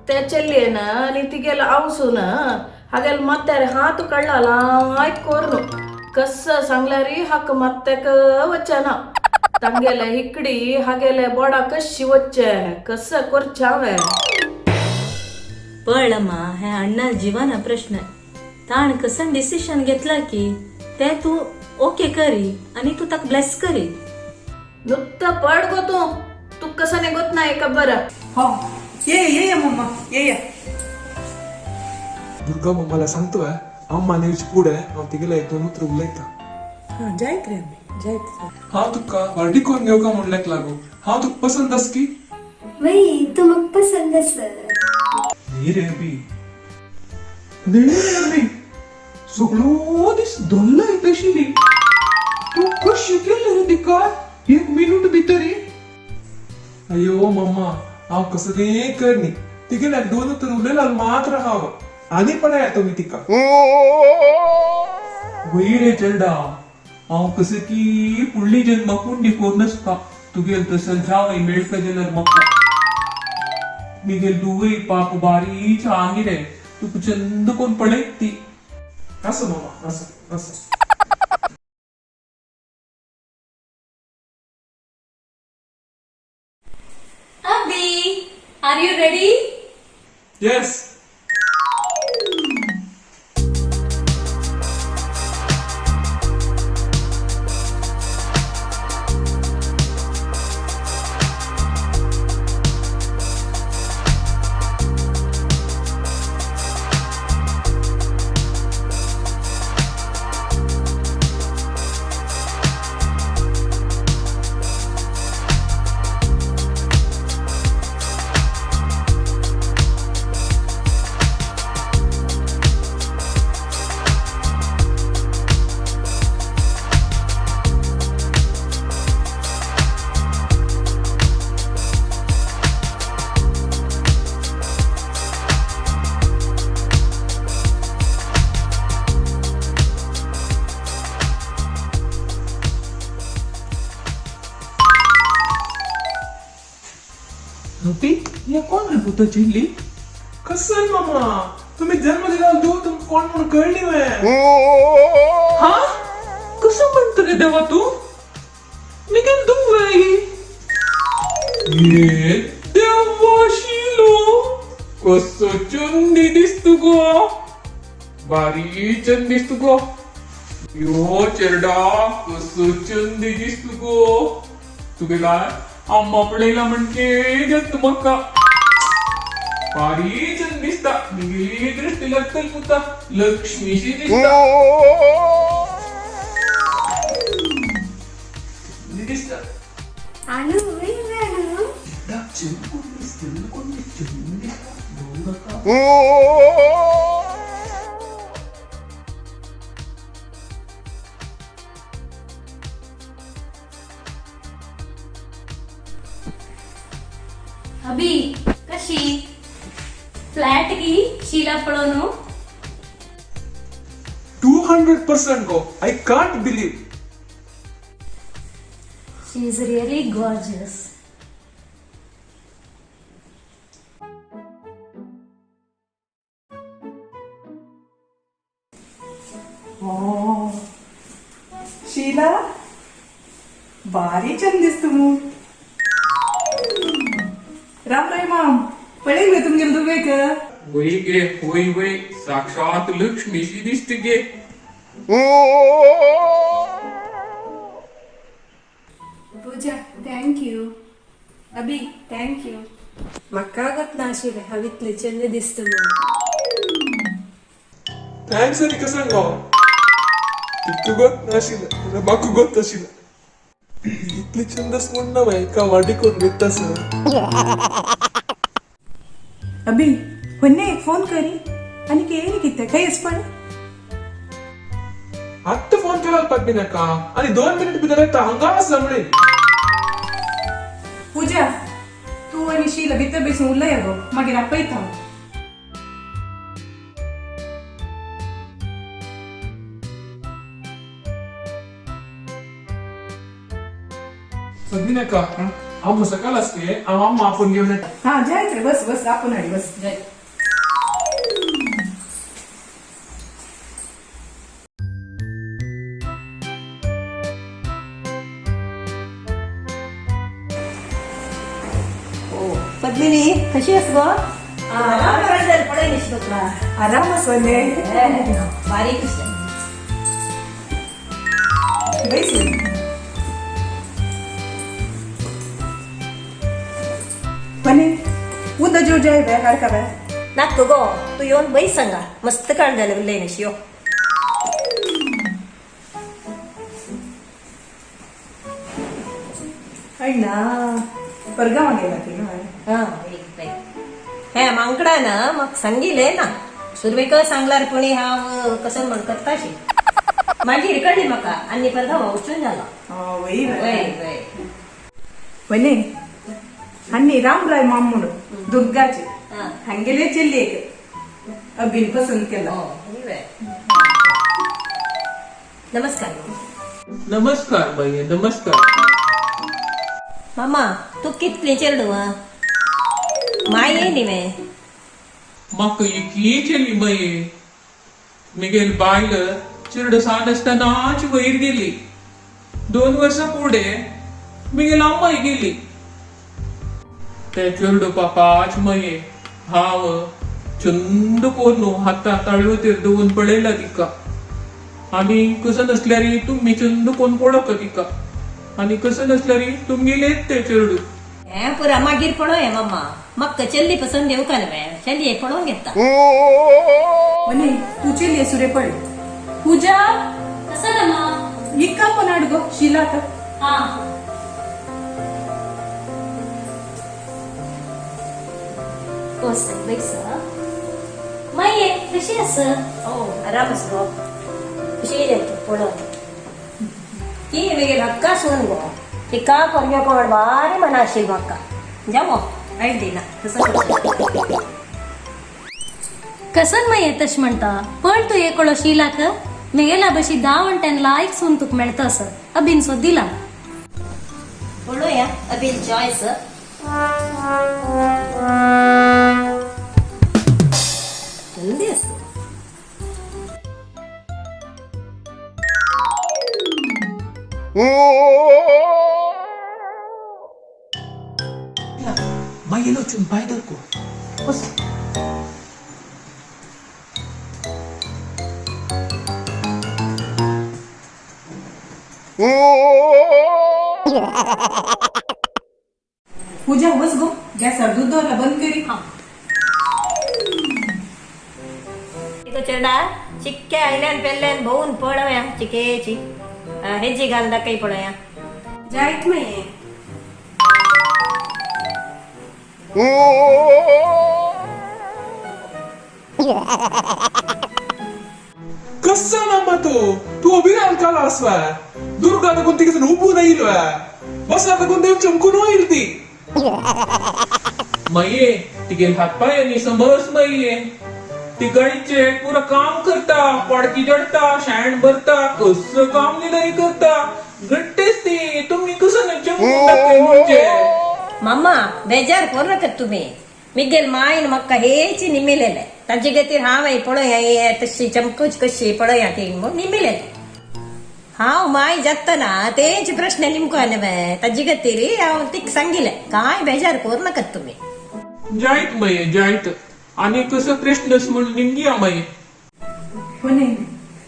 ಮತ್ತೆ ಚೆಲ್ಲಿಯನ ನೀತಿಗೆಲ್ಲ ಅವಸುನ ಹಾಗೆಲ್ಲ ಮತ್ತೆ ಹಾತು ಕಳ್ಳಲ್ಲ ಆಯ್ಕೋರ್ನು ಕಸ್ಸ ಸಂಗ್ಲಾರಿ ಹಾಕ ಮತ್ತೆ ವಚ್ಚನ ತಂಗೆಲ್ಲ ಹಿಕ್ಕಡಿ ಹಾಗೆಲ್ಲ ಬೋಡ कशी वच्चे कसं कोरचावे पळमा हे अण्णा जीवाना प्रश्न आहे. ताण कसं डिसिशन घेतला की ते तू ओके करी आणि तू ताक ब्लेस करी. नुकतं पड गो तू कसं नाही गोत नाही का बरं. हो ये मम्मा ये दुर्गा मम्माला सांगतोय अम्मा नेवची पुढे तिघेला एक दोन उतर उलयता. हा जायत रे आम्ही जायत रे. हा तुका वाडी कोण घेऊ का म्हणल्याक लागू हा तुक पसंत अस की वही तू मग पसंद असेल. नाही रे अभि नाही सगळो दिस दोल्ला तशिली तू कशी केलं रे तिका एक मिनिट भितरी. अयो मम्मा हांव कसं ते करनी तिघेला दोन उतर उलयला मात्र हांव आनी पण येतो मी तिका वय रे चेडा हांव कसं की फुडली जन्माकून देखून नसता तुगेल तसं जावय मेळका जाल्यार म्हाका निगेल दुवय पाप बारी छांगी रे तू चंद कोण पडयत ती असं मामा असं Abhi, are you ready? Yes. Rupi या कोण आहे पुतो चिल्ली. कसं मामा तुम्ही जन्म दिला दो तुम कोण म्हणून कळली वय हा कसं म्हणतो रे देवा तू निघेल तू वय ये देवाशिलो कसं चंदी दिसतो गो बारी चंद दिसतो गो यो चेरडा कसं चंदी दिसतो गो तुगेला अम्मा पडलेला म्हणके जत मक्का बारी चंद दिसता निगेली दृष्टी लागतल पुता लक्ष्मीशी दिसता दिसता अनु वही अनु अबी कशी फ्लॅट की शीला पळवणू 200% go. I can't believe. She is really gorgeous. Sheela भारी छान दिसतो मग. राम माम पळेल मी तुमच्या दुबे का वही गे वही साक्षात लक्ष्मीशी दिसते गे. पूजा थँक्यू. अभि थँक्यू. म्हाका गत ना आशिल्लें हांवें चंद दिसता म्हणून. थँक्स आणि कसं गो तू गोत नाशिल बाकू गोत नाशिल इतली छंदस म्हणणं बाई का वाडी कोण घेतास. अभि ಹೊನ್ನೆ फोन करी आणि केली किती काहीच पण आत्ता फोन केला पाहिजे नका आणि 2 मिनिट भितर येता हंगास जमणे. पूजा तू आणि शीला भितर बेसून उरलंय गो मागीर आपयता. सदी नका हांव सकल आसले हांव अम्मा आपूण घेवन येता. हा जायच रे बस बस आपण हाडी बस जाय. पद्मिनी कशी आहेस गो? आराम असले बारीक बैस पनी उद्या जेव जाय बाय काढका बाय नाक गो तू येऊन बैस सांगा मस्त काळ झालं लयनशी यो. अण्णा परगावा गेला की ना हे मांकडा ना मग सांगिले ना सुरवेक सांगल्यार पुणे हा कसं म्हण करताशी माझी रिकडली म्हाका आणि परदा वावचून झाला. वय वय वय पनी हन्नी रामराय मामून दुर्गाचे हा. हंगेले ಚೆಲ್ಲಿ अभिन पसंत केला. हो, ही वय. नमस्कार नमस्कार बाई नमस्कार. मामा तू कितले चेरडू माय ये निवे म्हाका इतली चली बाई मिगेल बायल चिरड साठ आसतनाच वयर गेली. 2 वर्सां फुडें मिगेल अम्माय गेली. ते चेडू पापाच मये हांव चंद कोन्नू हाता ताळयोतेर दवरून पळयला तिका. आनी कसं नसल्यार तुमी चंद कोन पळोवका तिका आनी कसं नसल्यार तुमगेलेच ते चेडू. हे पुरा मागीर पळोवया मामा म्हाका चल्ली पसंत येऊ का न्हय चल्ली पळोवन घेता. पनी तू ಚೆಲ್ಲಿ सुरे पळे पूजा कसं ना इक्का पण अडगो शिला तर हा कसं बैस माये कशी अस हो आरामच गो कशी येते पळोवन ती वेगळे हक्का सोन गो तिका करया कोण बारी मना आशिल म्हाका जावो आयड दिना तसं कसन माय येतश म्हणता पण तू एकळो शिलाक मेला बशी 10 वंट्यान लायक सून तुक मेळता असं अबिन सो दिला पळोया अबील चॉईस जल्दी असतो. मागेलो चुन पाय धरको बस. पूजा बस गो गॅसवर दूध दोरा बंद करी. तिथं चेडा चिक्के आयल्यान पेल्ल्यान भोवून पळोया चिकेची हेजी घालता काही पळोया जायत माये कसा नामा तू अभिराम कालास वा दुर्गा तर कोणती कसं उभून येईल वा बसला तर कोणते चमकून होईल ती माये तिगे हातपाय आणि समज माये ती गाडीचे पुरं काम करता पडकी जडता शाण भरता कसं काम नाही करता गट्टेच ती तुम्ही कसं नाही चमकून टाकते म्हणजे मामा बेजार कोण नका तुम्ही मिगेल मायन म्हाका हेची निमिलेले ताजे गतीर हांव पळोया तशी चमकूच कशी पळोया ती निमिलेले हांव माय जातना तेच प्रश्न निमको न्हय ताजे गतीर हांव तीक सांगिले काय बेजार कोर नका तुम्ही जायत माये जायत आणि कसं प्रश्नच म्हणून निमगी माये पनी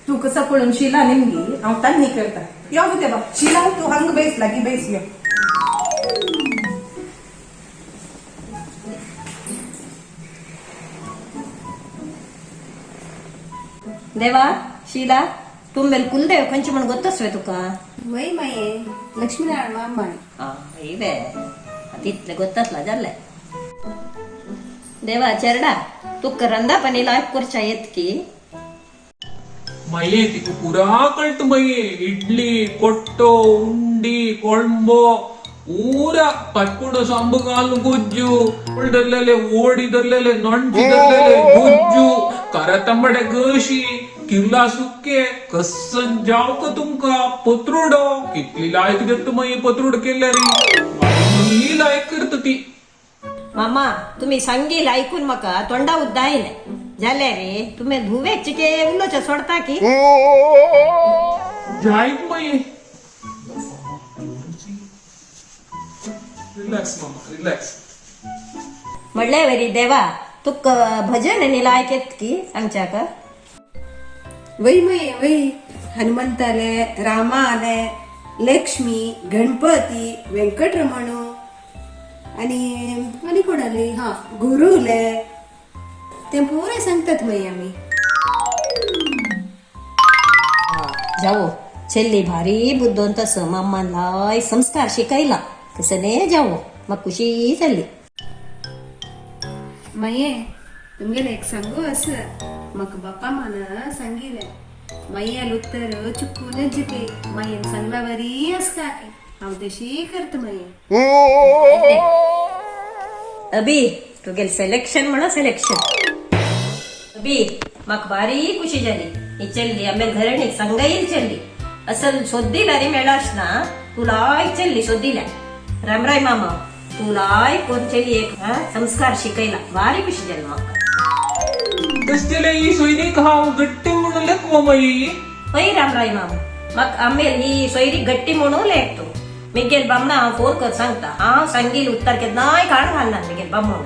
तू कसा पळून शिला निमगी हांव तान्नी करता यो गो ते बा शिला तू हंग बैस लागी बैस यो. देवा शीला तुम्ही कुलदेव खंयची म्हण गोतस्वे तुका वय माये लक्ष्मीनारायण मामाण इवे तितले गोतसला जाल्ले देवा चेरडा तुका रंदापणी लायक करच्या येत की माये तिका पुरा कळत माये इडली कोट्टो उंडी कोळंबो ಊರ ಪಟ್ಕೊಂಡು ಸಂಬಗಾಲು ಗುಜ್ಜು ಉಳ್ದರ್ಲೆಲೆ ಓಡಿ ದರ್ಲೆಲೆ ನೊಂಜಿ ದರ್ಲೆಲೆ ಗುಜ್ಜು ಕರ ತಂಬಡೆ ಗಶಿ किल्ला सुके कसन जाव का तुमका पत्रुडो कितली लायक देत तुम्ही पत्रुड केल्यारी बरी लायक करता ती. मामा तुम्ही सांगील ऐकून म्हाका तोंडा उद्दा आयले जाल्या रे तुम्ही धुवे चिके उल्लोच्या सोडता की जायत माये. रिलॅक्स मामा रिलॅक्स. म्हणले वरी देवा तुक भजन आणि लायकेत की आमच्याक वय माये वय हनुमंत आले रामा आले लक्ष्मी गणपती व्यंकटरमणू आणि कोण आले हा गुरुले ते पुरे सांगतात माई आम्ही. जाओ ಚೆಲ್ಲಿ ಭಾರಿ ಬುದ್ಧಂತ ಮಾಮನ್ಲಾಯ್ ಸಂಸ್ಕಾರ ಶಿಕಾಯಿಲ್ಲ ಕಸನೇ जाओ मग खुशी चालली. माये तुमगेले एक सांगू असं मग बाप्पा मला सांगितलं माय्याल उत्तर चुकूनच जिते मायेन सांगला बरी अस काय हांव तशी करत माये. अबी तू गेल सिलेक्शन म्हणा सिलेक्शन. अबी मग भारी खुशी झाली ही चल्ली आम्ही घरणी सांगाईल चल्ली असल शोधीला रे मेळास ना तुला चल्ली शोधीला. राम राय मामा तुला कोण चली एक संस्कार शिकायला भारी खुशी झाली मग. कसले ही सोयरीक हांव गट्टी म्हणून लेखवा माई. पै राम राय मामा मग आम्ही ही सोयरी गट्टी म्हणून लेखतो. मिगेल बामणा हांव फोन कर सांगता हांव सांगील उत्तर केन्नाय काळ घालना मिगेल बामण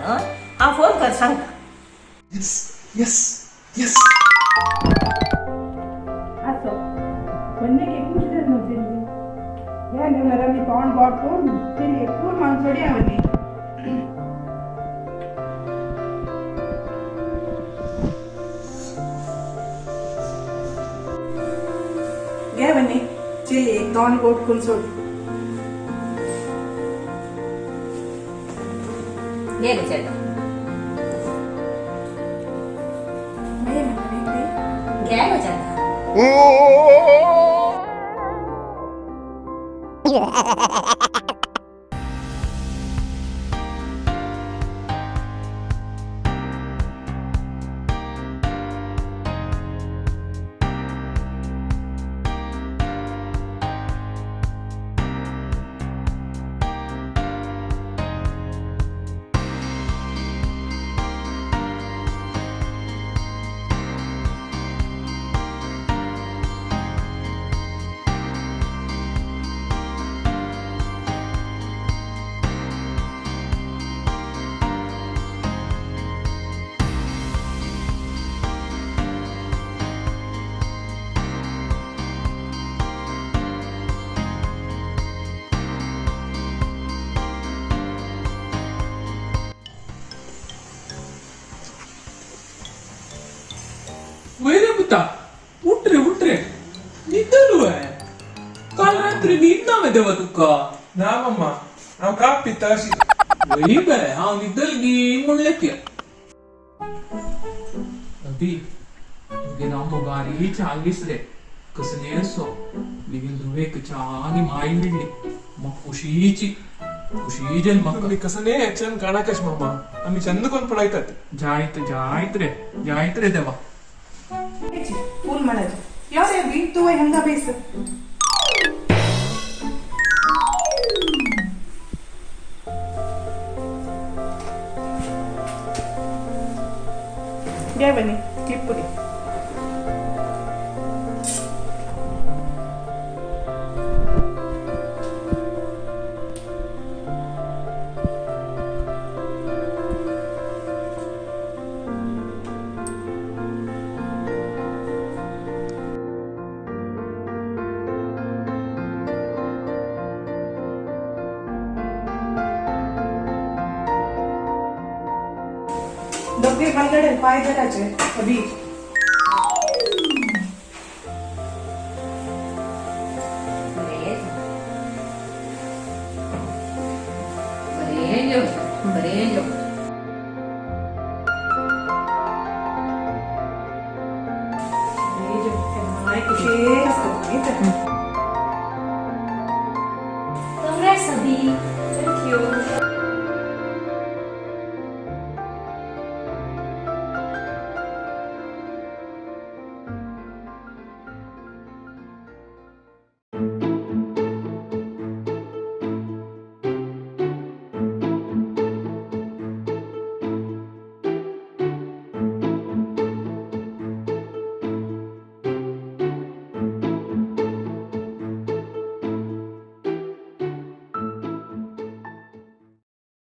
हांव फोन कर सांगता. Yes, yes, yes. असो ಮೊನ್ನೆ ಕೂಸಿದ್ರು ನೋಡ್ತೀನಿ ಏನು ನರಲ್ಲಿ ತಗೊಂಡು ಬಾಟ್ಕೊಂಡು ತಿಳಿ ఎక్కువ మనసోడి అవన్నీ గేవన్నీ చిలి తోన్ కొట్టుకుని చూడు गेलो चल गेलो चल. वैरे पुता उठ रे निघालो आहे. काल रात्री नींद ना देवा तुका. ना मम्मा हांव काप पिता अशी. वही काय हांव निदलगी म्हणले की अभी तुगे नाम बारी चांगलीस रे कसले असो बेगीन धुवेक चांगली माई मिळली मग खुशीची खुशी जन्म तुम्ही कसं नाही याच्यान कानाकश मम्मा आम्ही चंद कोण पडायतात. जायत रे देवा. ಫೂಲ್ ಮಾಡೋದು ಯಾವ್ದು ಬೀಟು ಹೆಂಗ ಬೇಯಿಸು ಬನ್ನಿ ಕ್ಲಿಪ್ಪುಗೆ डोके बलगडे पाय जगाचे अभी